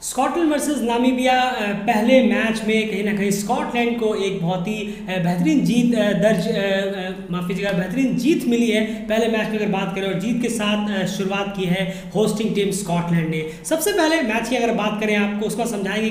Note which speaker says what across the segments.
Speaker 1: Scotland versus Namibia पहले match में कहीं ना कहीं स्कॉटलैंड को एक बहुत ही बेहतरीन जीत माफ़ कीजिएगा, बेहतरीन जीत मिली है पहले मैच में अगर बात करें, और जीत के साथ शुरुआत की है होस्टिंग टीम स्कॉटलैंड ने। सबसे पहले मैच की अगर बात करें, आपको उसको समझाएंगे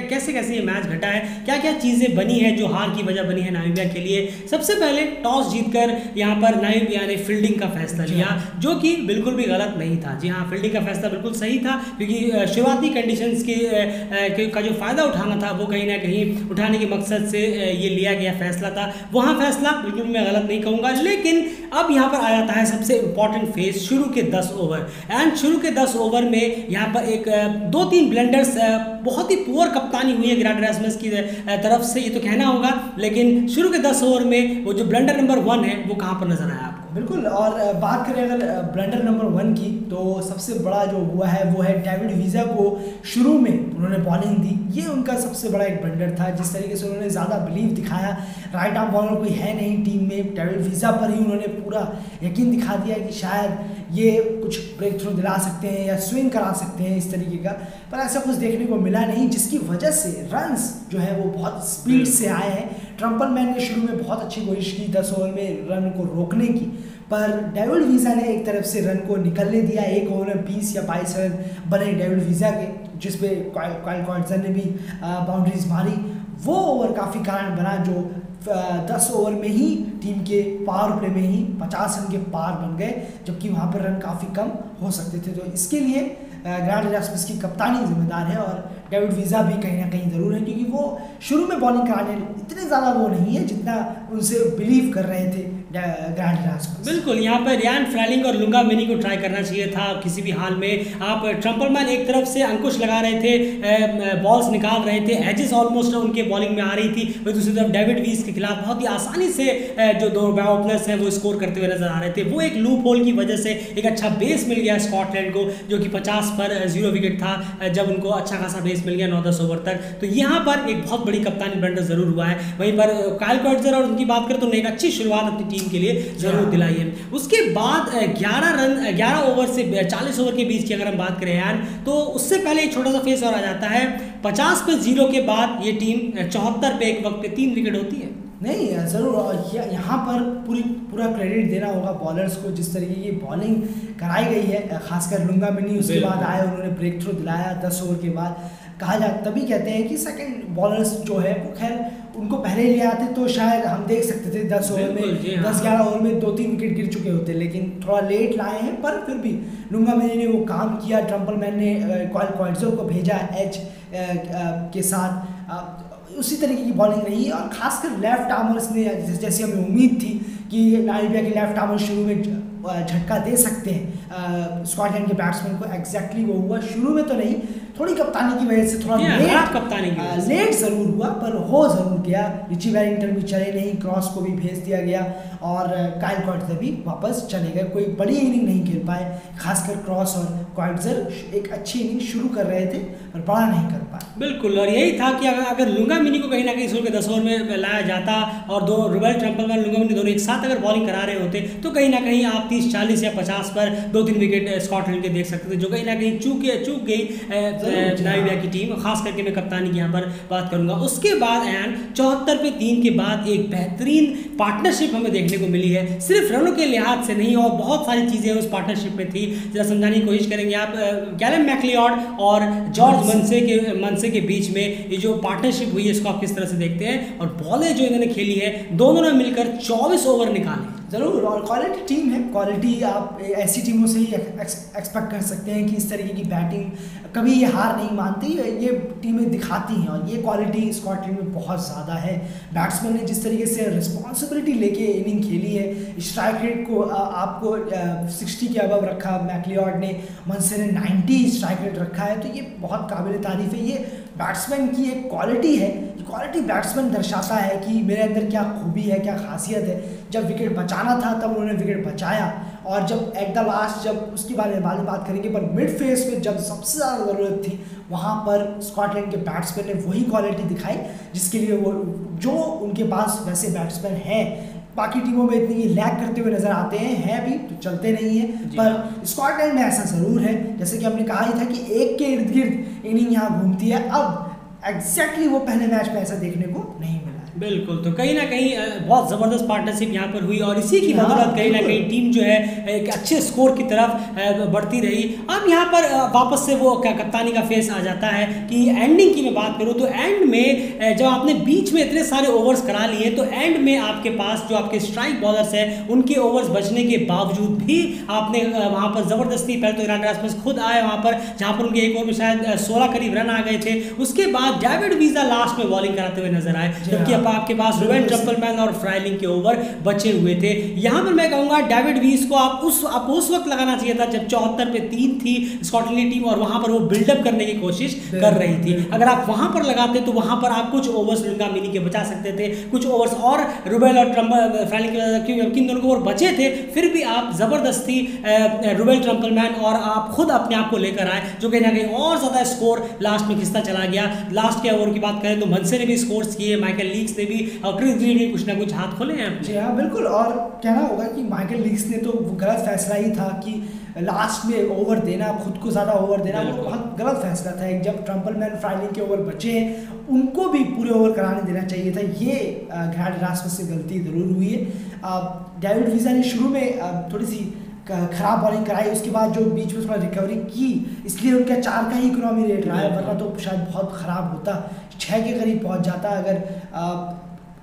Speaker 1: कैसे कैसे ये मैच घटा है, क्या क्या चीज़ें बनी है जो हार की वजह बनी है नामीबिया के लिए। सबसे पहले टॉस जीतकर यहाँ पर नामीबिया ने फील्डिंग का फैसला लिया, जो कि बिल्कुल भी गलत नहीं था। जी हाँ, फील्डिंग का फैसला बिल्कुल सही था, क्योंकि शुरुआती कंडीशन का जो फ़ायदा उठाना था वो कहीं ना कहीं उठाने के मकसद से ये लिया गया फैसला था। वहाँ फैसला बिल्कुल मैं गलत नहीं कहूँगा, लेकिन अब यहाँ पर आ जाता है सबसे इंपॉर्टेंट फेज, शुरू के 10 ओवर। एंड शुरू के 10 ओवर में यहाँ पर एक 2-3 ब्लंडर्स, बहुत ही पुअर कप्तानी हुई है ग्रांट एरास्मस की तरफ से, ये तो कहना होगा। लेकिन शुरू के 10 ओवर में वो जो ब्लंडर नंबर 1 है वो कहाँ पर नजर आया आपको?
Speaker 2: बिल्कुल, और बात करें अगर ब्लंडर नंबर 1 की, तो सबसे बड़ा जो हुआ है वो है डेविड वीज़ा को शुरू में उन्होंने बॉलिंग दी। ये उनका सबसे बड़ा एक ब्लंडर था, जिस तरीके से उन्होंने ज़्यादा बिलीव दिखाया। राइट आर्म बॉलर कोई है नहीं टीम में, डेविड वीज़ा पर ही उन्होंने पूरा यकीन दिखा दिया कि शायद ये कुछ ब्रेक थ्रू दिला सकते हैं या स्विंग करा सकते हैं इस तरीके का, पर ऐसा कुछ देखने को मिला नहीं, जिसकी वजह से रन्स जो है वो बहुत स्पीड से आए हैं। ट्रम्पलमैन ने शुरू में बहुत अच्छी कोशिश की 10 ओवर में रन को रोकने की, पर डेविड वीज़ा ने एक तरफ से रन को निकलने दिया। एक ओवर में 20 या 22 रन बने डेविड वीज़ा के, जिसपे काइल कॉइटजर ने भी बाउंड्रीज मारी। वो ओवर काफ़ी कारण बना जो 10 ओवर में ही टीम के पावर प्ले में ही 50 रन के पार बन गए, जबकि वहाँ पर रन काफ़ी कम हो सकते थे। तो इसके लिए ग्रांट एरास्मस की कप्तानी जिम्मेदार है, और डेविड वीज़ा भी कहीं ना कहीं ज़रूर है, क्योंकि वो शुरू में बॉलिंग कराने इतने ज़्यादा वो नहीं है जितना उनसे बिलीव कर रहे थे ग्रांट एरास्मस।
Speaker 1: बिल्कुल, यहाँ पर रियान फ्रैलिंग और लुंगा मिनी को ट्राई करना चाहिए था किसी भी हाल में। आप ट्रम्पलमैन एक तरफ से अंकुश लगा रहे थे, बॉल्स निकाल रहे थे, एजेस ऑलमोस्ट उनके बॉलिंग में आ रही थी, वही दूसरी तरफ डेविड वीज़ के खिलाफ बहुत ही आसानी से जो दो ओपनर्स हैं वो स्कोर करते हुए नजर आ रहे थे। वो एक लूप होल की वजह से एक अच्छा बेस मिल गया स्कॉटलैंड को, जो कि 50 पर 0 विकेट था, जब उनको अच्छा खासा बेस मिल गया 9-10 ओवर तक। तो यहाँ पर एक बहुत बड़ी कप्तानी ब्लंडर जरूर हुआ है। वहीं पर काइल कॉइटजर और उनकी बात करें तो एक अच्छी शुरुआत अपनी टीम के लिए जरूर दिलाई है। उसके बाद 11 ओवर से 40 ओवर के बीच की अगर हम बात करें यार, तो उससे पहले एक छोटा सा फेस और आ जाता है। 50 पे 0 के बाद ये टीम 74 पे एक वक्त पे 3 विकेट होती है।
Speaker 2: नहीं, ज़रूर यहाँ पर पूरा क्रेडिट देना होगा बॉलर्स को, जिस तरीके की बॉलिंग कराई गई है, खासकर लुंगा मिनी उसके बाद आए, उन्होंने ब्रेक थ्रू दिलाया 10 ओवर के बाद। कहा जाता तभी कहते हैं कि सेकंड बॉलर्स जो है वो खैर उनको पहले ले आते तो शायद हम देख सकते थे 10 ओवर में 10-11 ओवर में 2-3 विकेट गिर चुके होते, लेकिन थोड़ा लेट लाए हैं। पर फिर भी लुंगा मिनी ने वो काम किया। ट्रम्पलमैन ने काइल कॉइटजर को भेजा एज के साथ, उसी तरीके की बॉलिंग रही, और खासकर लेफ्ट आर्मर्स ने, जैसे हमें उम्मीद थी कि नामीबिया के लेफ्ट आर्मर शुरू में झटका दे सकते हैं स्कॉटलैंड के बैट्समैन को, एग्जैक्टली वो हुआ। शुरू में तो नहीं, थोड़ी कप्तानी की वजह से थोड़ा लेट ज़रूर हुआ, पर हो ज़रूर गया। रिची वेलिंगटन भी चले नहीं, क्रॉस को भी भेज दिया गया, और काइल कॉइटजर भी वापस चले गए। कोई बड़ी इनिंग नहीं खेल पाए, खासकर क्रॉस और कॉइटजर एक अच्छी इनिंग शुरू कर रहे थे पर बड़ा नहीं कर पाए।
Speaker 1: बिल्कुल, और यही था कि अगर लुंगा मिनी को कहीं ना कहीं शुरू के 10 ओवर में लाया जाता और रॉबर्ट ट्रम्पलमैन लुंगा मिनी दोनों एक साथ अगर बॉलिंग करा रहे होते, तो कहीं ना कहीं आप 30-40 या 50 पर 2-3 विकेट स्कॉटलैंड के देख सकते थे, जो कहीं ना कहीं चूक गई नामीबिया की टीम। खास करके मैं कप्तानी की यहाँ पर बात करूंगा। उसके बाद 74 पे 3 के बाद एक बेहतरीन पार्टनरशिप हमें देखने को मिली है, सिर्फ रनों के लिहाज से नहीं, और बहुत सारी चीज़ें उस पार्टनरशिप में थी। जरा समझाने की कोशिश करेंगे आप। कैलम मैकलिऑड और जॉर्ज मनसे के बीच में ये जो पार्टनरशिप हुई है, इसको आप किस तरह से देखते हैं? और बॉलें जो इन्होंने खेली है, दोनों ने मिलकर 24 ओवर निकाले।
Speaker 2: ज़रूर, और क्वालिटी टीम है। क्वालिटी आप ऐसी टीमों से ही एक्सपेक्ट कर सकते हैं कि इस तरीके की बैटिंग, कभी ये हार नहीं मानती, ये टीमें दिखाती हैं, और ये क्वालिटी स्कॉटलैंड में बहुत ज़्यादा है। बैट्समैन ने जिस तरीके से रिस्पॉन्सिबिलिटी लेके इनिंग खेली है, स्ट्राइक रेट को आपको 60 के अबव रखा मैकलिऑड ने, मनसे ने 90 स्ट्राइक रेट रखा है, तो ये बहुत काबिल तारीफ़ है। ये बैट्समैन की एक क्वालिटी है। क्वालिटी बैट्समैन दर्शाता है कि मेरे अंदर क्या खूबी है, क्या खासियत है। जब विकेट बचाना था तब उन्होंने विकेट बचाया, और जब एट द लास्ट, जब उसके बारे में बात करेंगे, पर मिड फेस में जब सबसे ज़्यादा ज़रूरत थी, वहाँ पर स्कॉटलैंड के बैट्समैन ने वही क्वालिटी दिखाई जिसके लिए वो, जो उनके पास वैसे बैट्समैन हैं बाकी टीमों में इतनी लैग करते हुए नजर आते हैं भी तो चलते नहीं है, पर स्कॉटलैंड में ऐसा ज़रूर है, जैसे कि हमने कहा ही था कि एक के इर्द गिर्द इनिंग यहाँ घूमती है। अब एग्जैक्टली वो पहले मैच में ऐसा देखने को नहीं मिला।
Speaker 1: बिल्कुल, तो कहीं ना कहीं बहुत ज़बरदस्त पार्टनरशिप यहाँ पर हुई और इसी की बदौलत कहीं ना कहीं टीम जो है एक अच्छे स्कोर की तरफ बढ़ती रही। अब यहाँ पर वापस से वो कप्तानी का फेस आ जाता है कि एंडिंग की मैं बात करूँ तो एंड में जब आपने बीच में इतने सारे ओवर्स करा लिए तो एंड में आपके पास जो आपके स्ट्राइक बॉलर्स हैं उनके ओवर्स बचने के बावजूद भी आपने वहाँ पर ज़बरदस्ती, पहले तो ग्रांट रासमस खुद आए वहाँ पर जहाँ पर उनके एक ओवर में शायद 16 करीब रन आ गए थे। उसके बाद डेविड वीज़ा लास्ट में बॉलिंग कराते हुए नजर आए, जबकि आपके पास रुबेन ट्रम्पलमैन और फ्राइलिंग के ओवर बचे हुए थे। यहाँ पर मैं कहूँगा डेविड वीज को आपको उस वक्त लगाना चाहिए था जब 74 पे 3 थी स्कॉटलैंड टीम और वहाँ पर वो बिल्डअप करने की कोशिश कर रही थी। अगर आप वहाँ पर लगाते तो वहाँ पर आप कुछ ओवर्स लुंगा मिनी के बचा सकते थे, कुछ ओवर्स और रुबेल और फ्राइलिंग के दोनों को ओवर बचे थे, फिर भी आप ज़बरदस्ती रुबेल ट्रम्पलमैन और आप खुद अपने आप को लेकर आए, जो कहीं ना कहीं और ज़्यादा स्कोर लास्ट में खिंचता चला गया। लास्ट के ओवर की बात करें तो मनसे ने भी स्कोर्स किए, माइकल लीक्स ने भी और क्रिस ग्रीन ने कुछ ना कुछ हाथ खोले हैं।
Speaker 2: जी हाँ बिल्कुल, और कहना होगा कि माइकल लीक्स ने तो वो गलत फैसला ही था कि लास्ट में ओवर देना, खुद को ज़्यादा ओवर देना, वो बहुत गलत फैसला था। एक जब ट्रम्पलमैन फ्राइलिंग के ओवर बचे हैं उनको भी पूरे ओवर कराने देना चाहिए था, ये ग्रांट रासमस से गलती ज़रूर हुई है। डेविड वीज़ा ने शुरू में थोड़ी सी खराब बॉलिंग कराई, उसके बाद जो बीच में थोड़ा रिकवरी की, इसलिए उनका 4 का ही इकोनॉमी रेट रहा है, वरना तो शायद बहुत ख़राब होता, 6 के करीब पहुंच जाता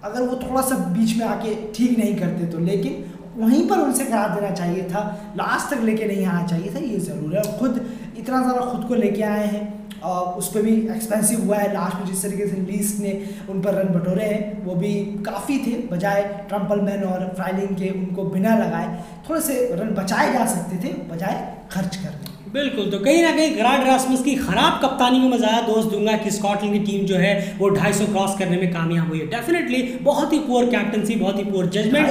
Speaker 2: अगर वो थोड़ा सा बीच में आके ठीक नहीं करते तो। लेकिन वहीं पर उनसे करा देना चाहिए था, लास्ट तक लेके नहीं आना चाहिए था, ये ज़रूर है। और खुद इतना ज़्यादा खुद को लेके आए हैं और उस पर भी एक्सपेंसिव हुआ है। लास्ट में जिस तरीके से लीस ने उन पर रन बटोरे हैं वो भी काफ़ी थे, बजाय ट्रम्पलमैन और फ्राइलिंग के उनको बिना लगाए थोड़े से रन बचाए जा सकते थे बजाय खर्च करने।
Speaker 1: बिल्कुल, तो कहीं ना कहीं ग्रांट रासमस की खराब कप्तानी में मैं ज़्यादा दोष दूंगा कि स्कॉटलैंड की टीम जो है वो 250 क्रॉस करने में कामयाब हुई है। डेफिनेटली बहुत ही पुअर कैप्टनसी, बहुत ही पुअर जजमेंट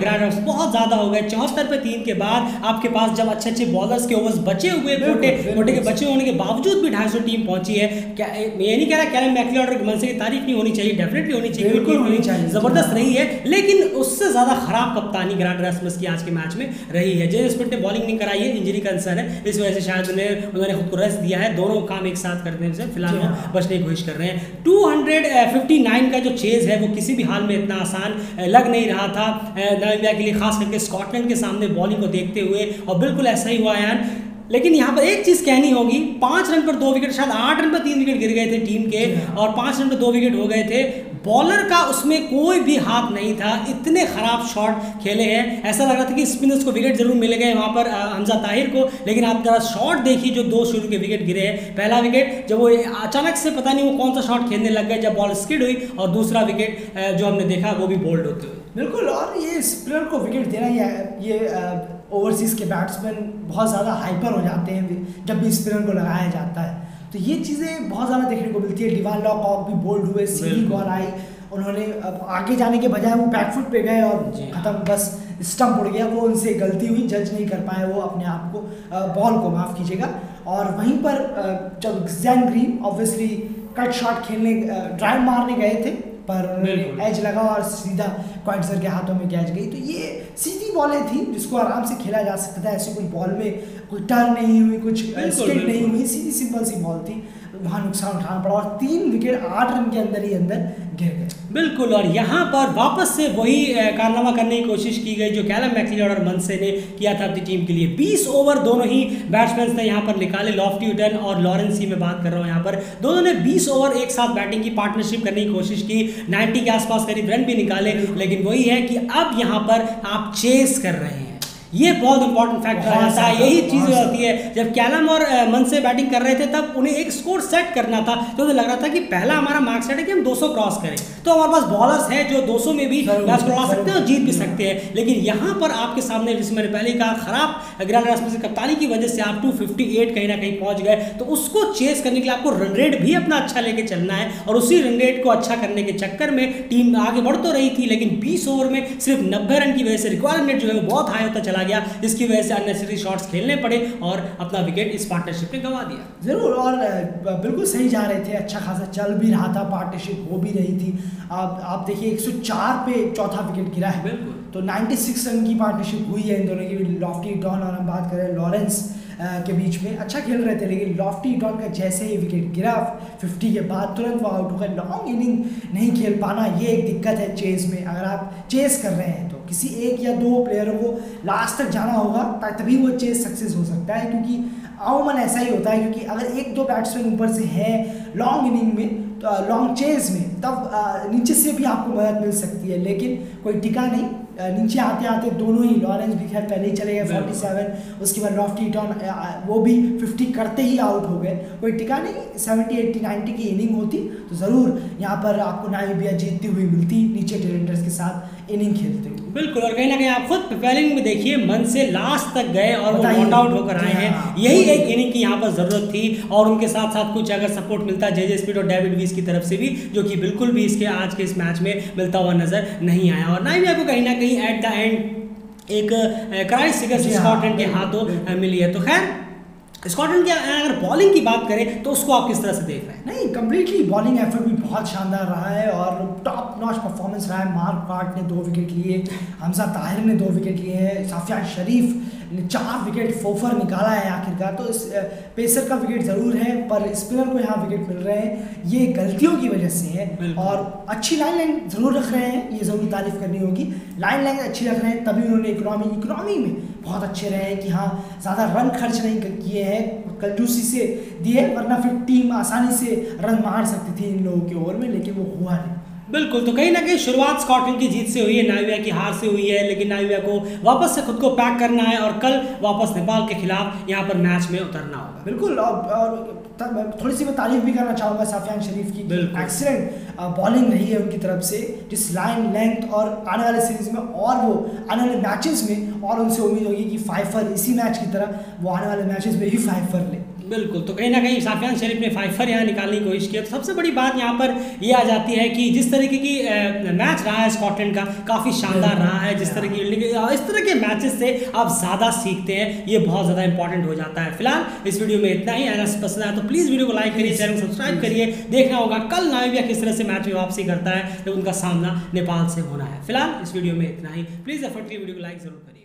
Speaker 1: ग्रांट रासमस बहुत ज़्यादा हो गए। 74 पे 3 के बाद आपके पास जब अच्छे अच्छे बॉलर्स के ओवर्स बचे हुए, मोटे के बचे होने के बावजूद भी 250 टीम पहुंची है। ये नहीं कह रहा कैलम मैकलियोड और मनसे की तारीफ नहीं होनी चाहिए, डेफिनेटली होनी चाहिए, ज़बरदस्त रही है, लेकिन उससे ज़्यादा खराब कप्तानी ग्रांट रासमस की आज के मैच में रही है। जे स्मिथ ने बॉलिंग नहीं कराई है, इंजरी कंसर्न है, इस वजह से शायद उन्होंने खुद को रेस्ट दिया है। दोनों काम एक साथ करने से फिलहाल वो बचने की कोशिश कर रहे हैं। 259 का जो चेज है वो किसी भी हाल में इतना आसान लग नहीं रहा था नामीबिया के लिए, खास करके स्कॉटलैंड के सामने बॉलिंग को देखते हुए, और बिल्कुल ऐसा ही हुआ यार। लेकिन यहाँ पर एक चीज़ कहनी होगी, 5 रन पर 2 विकेट, शायद 8 रन पर 3 विकेट गिर गए थे टीम के और 5 रन पर 2 विकेट हो गए थे। बॉलर का उसमें कोई भी हाथ नहीं था, इतने खराब शॉट खेले हैं, ऐसा लग रहा था कि स्पिनर्स को विकेट जरूर मिल गए वहाँ पर हमजा ताहिर को, लेकिन आप जरा शॉट देखिए जो 2 शुरू के विकेट गिरे हैं। पहला विकेट जब वो अचानक से पता नहीं वो कौन सा शॉट खेलने लग गए जब बॉल स्किड हुई, और दूसरा विकेट जो हमने देखा वो भी बोल्ड होते हुए।
Speaker 2: बिल्कुल, और ये स्पिनर को विकेट देना, ये ओवरसीज़ के बैट्समैन बहुत ज़्यादा हाइपर हो जाते हैं जब भी स्पिनर को लगाया जाता है, तो ये चीज़ें बहुत ज़्यादा देखने को मिलती है। डिवान लॉकॉक भी बोल्ड हुए, सीधी कॉल आई, उन्होंने अब आगे जाने के बजाय वो बैकफुट पे गए और ख़त्म, बस स्टंप उड़ गया। वो उनसे गलती हुई, जज नहीं कर पाए वो अपने आप को, बॉल को, माफ़ कीजिएगा। और वहीं पर जब ज़ैन ग्रीन ऑब्वियसली कट शॉट खेलने, ड्राइव मारने गए थे, पर उन्होंने एज लगा और सीधा क्वाइंटसर के हाथों में कैच गई। तो ये सीधी बॉलें थी जिसको आराम से खेला जा सकता था, ऐसी कोई बॉल में कोई टर्न नहीं हुई, कुछ स्किड नहीं हुई, सीधी सिंपल सी बॉल थी, वहाँ नुकसान उठाना पड़ा और 3 विकेट 8 रन के अंदर ही अंदर गिर गए।
Speaker 1: बिल्कुल, और यहाँ पर वापस से वही कारनामा करने की कोशिश की गई जो कैलम मैकलियोड और मनसे ने किया था अपनी टीम के लिए। 20 ओवर दोनों ही बैट्समैन ने यहाँ पर निकाले, लॉफ्टी ह्यूटन और लॉरेंस सी, मैं बात कर रहा हूँ यहाँ पर, दोनों ने 20 ओवर एक साथ बैटिंग की पार्टनरशिप करने की कोशिश की, 90 के आसपास करीब रन भी निकाले। लेकिन वही है कि अब यहाँ पर आप चेस कर रहे हैं, ये बहुत इंपॉर्टेंट फैक्टर आ जाता है। यही चीज़ होती है, जब कैलम और मन से बैटिंग कर रहे थे तब उन्हें एक स्कोर सेट करना था, तो उन्हें लग रहा था कि पहला हमारा मार्क सेट है कि हम 200 क्रॉस करें, तो हमारे पास बॉलर्स हैं जो 200 में भी मैच को उड़ा सकते हैं और जीत भी सकते हैं। लेकिन यहाँ पर आपके सामने, जिसमें मैंने पहले कहा, खराब ग्रांट रासमस की कप्तानी की वजह से आप 258 कहीं ना कहीं पहुंच गए, तो उसको चेस करने के लिए आपको रन रेट भी अपना अच्छा लेके चलना है, और उसी रन रेट को अच्छा करने के चक्कर में टीम आगे बढ़ तो रही थी, लेकिन 20 ओवर में सिर्फ 90 रन की वजह से रिक्वायर्ड रन रेट जो है वो बहुत हाई होता चला चला गया, जिसकी वजह से अननेसेसरी शॉट्स खेलने पड़े और अपना विकेट इस पार्टनरशिप में गंवा दिया।
Speaker 2: जरूर, और बिल्कुल सही जा रहे थे, अच्छा खासा चल भी रहा था, पार्टनरशिप हो भी रही थी। आप देखिए 104 पे चौथा विकेट गिरा है,
Speaker 1: बिल्कुल।
Speaker 2: तो 96 रन की पार्टनरशिप हुई है इन दोनों की। लॉफ्टी डॉन और हम बात करें लॉरेंस के बीच में अच्छा खेल रहे थे, लेकिन लॉफ्टी डॉन का जैसे ही विकेट गिरा 50 के बाद तुरंत वो आउट हो गए। लॉन्ग इनिंग नहीं खेल पाना ये एक दिक्कत है चेस में। अगर आप चेस कर रहे हैं तो किसी एक या दो प्लेयरों को लास्ट तक जाना होगा, तभी वो चेस सक्सेस हो सकता है, क्योंकि अमूमन ऐसा ही होता है। क्योंकि अगर एक दो बैट्समैन ऊपर से है लॉन्ग इनिंग में, तो लॉन्ग चेज में, तब नीचे से भी आपको मदद मिल सकती है, लेकिन कोई टिका नहीं। नीचे आते आते दोनों ही, लॉरेंस भी खैर पहले ही चले गए 47, उसके बाद लॉफ्टी डॉन वो भी 50 करते ही आउट हो गए। कोई टिका नहीं, 70 80 90 की इनिंग होती तो ज़रूर यहाँ पर आपको नामीबिया जीतती हुई मिलती, नीचे टेलेंटर्स के साथ इनिंग खेलते हुए।
Speaker 1: बिल्कुल, और कहीं ना कहीं आप खुद प्रिपेयरिंग में देखिए, मन से लास्ट तक गए और वो नॉट आउट होकर आए हैं। यही एक इनिंग की यहाँ पर ज़रूरत थी, और उनके साथ साथ कुछ अगर सपोर्ट मिलता जे स्पीड और डेविड वीस की तरफ से भी, जो कि बिल्कुल भी इसके आज के इस मैच में मिलता हुआ नजर नहीं आया। और नामीबिया को कहीं ना कहीं एट द एंड एक करारी शिकस्त स्कॉटलैंड के हाथों मिली है। तो खैर स्कॉटलैंड की अगर बॉलिंग की बात करें तो उसको आप किस तरह से देख रहे हैं?
Speaker 2: नहीं, कम्प्लीटली बॉलिंग एफर्ट भी बहुत शानदार रहा है और टॉप नॉच परफॉर्मेंस रहा है। मार्क कार्ट ने 2 विकेट लिए, हमजा ताहिर ने 2 विकेट लिए हैं, साफियान शरीफ ने 4 विकेट फोफर निकाला है आखिरकार। तो इस पेसर का विकेट ज़रूर है, पर स्पिनर को यहाँ विकेट मिल रहे हैं, ये गलतियों की वजह से है। और अच्छी लाइन लेंथ ज़रूर रख रहे हैं, ये ज़रूर तारीफ करनी होगी। लाइन लेंथ अच्छी रख रहे हैं, तभी उन्होंने इकोनॉमी में बहुत अच्छे रहे हैं कि हाँ ज़्यादा रन खर्च नहीं किए हैं, कंजूसी से दिए, वरना फिर टीम आसानी से रन मार सकती थी इन लोगों के ओवर में, लेकिन वो हुआ नहीं।
Speaker 1: बिल्कुल, तो कहीं ना कहीं शुरुआत स्कॉटलैंड की जीत से हुई है, नामीबिया की हार से हुई है, लेकिन नामीबिया को वापस से खुद को पैक करना है और कल वापस नेपाल के खिलाफ यहाँ पर मैच में उतरना होगा।
Speaker 2: बिल्कुल, और थोड़ी सी मैं तारीफ भी करना चाहूँगा साफियान शरीफ की, एक्सीलेंट बॉलिंग रही है उनकी तरफ से, जिस लाइन लेंथ और आने वाले सीरीज में और वो आने वाले मैचेस में, और उनसे उम्मीद होगी कि 5 इसी मैच की तरह वो आने वाले मैचेस में भी 5 ले।
Speaker 1: बिल्कुल, तो कहीं ना कहीं साफियान शरीफ ने 5 यहाँ निकालने की कोशिश की। तो सबसे बड़ी बात यहाँ पर ये आ जाती है कि जिस तरीके की मैच रहा है स्कॉटलैंड का, काफ़ी शानदार रहा है। जिस तरह की इस तरह के मैचेस से आप ज़्यादा सीखते हैं, ये बहुत ज़्यादा इंपॉर्टेंट हो जाता है। फिलहाल इस वीडियो में इतना ही। अगर पसंद आया तो प्लीज़ वीडियो को लाइक करिए, चैनल सब्सक्राइब करिए। देखना होगा कल नामीबिया किस तरह से मैच में वापसी करता है जब उनका सामना नेपाल से होना है। फिलहाल इस वीडियो में इतना ही। प्लीज़ एफर्ट की वीडियो को लाइक जरूर करिए।